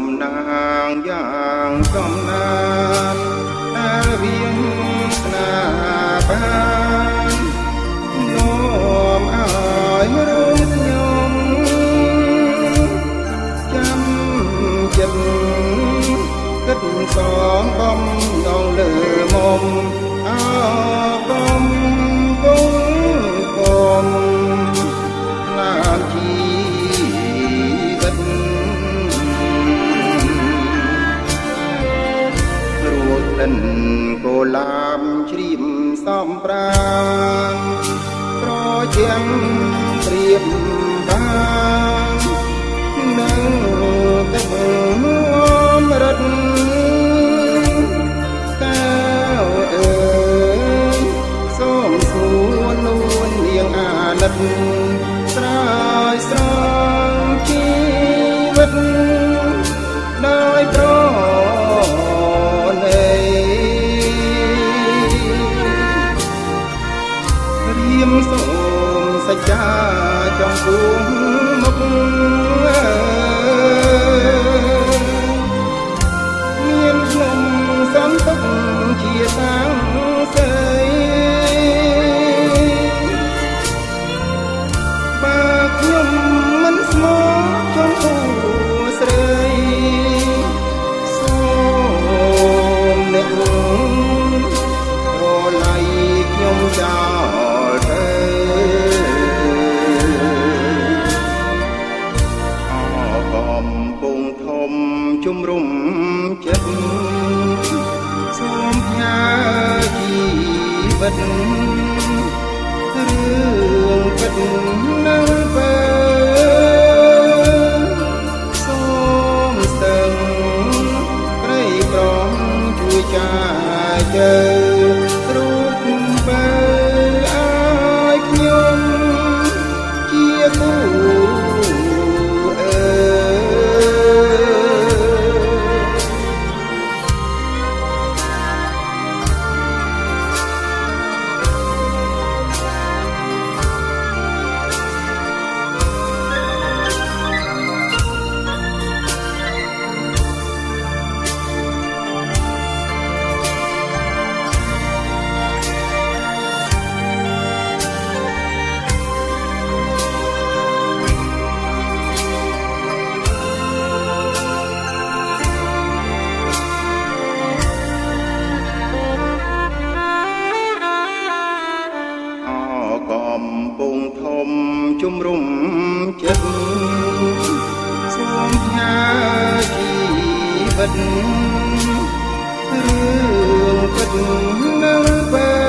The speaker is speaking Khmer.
มนางอย่างចំណានតាវៀងស្នាបាននាំឲ្យរូបខ្ញុំចាំចិត្តគិតសងបំដងលើមុំអើបំគង់គុំណាមជីវិតរួចលិនកូឡាមជ្រាបសំប្រាំប្រជាំព្រៀបបាននឹងទឹកអមរិតកាវអើយសូមសួរនួននាងអាណិតស្រោចស្រង់ជីវិតដោយប្រណីរៀមសូមសច្ចាចំពោះមុខមានខ្ញុំសន្ទុកជាតាំងស្រីបើខ្ញុំមិនស្មោះចំពោះស្រីសូមអ្នករលៃខ្ញុំចោលទៅកំពុងធំជំរុំចិត្តសូមផ្ញើជីវិតរឿងពិតនៅពេលសូមស្ទឹងព្រៃប្រងជួយចាជើរូបបើឲ្យខ្ញុំជាគូអើកំពុងធំជំរុំចិត្តសូមផ្ញើជីវិតរឿងពិតនៅពេល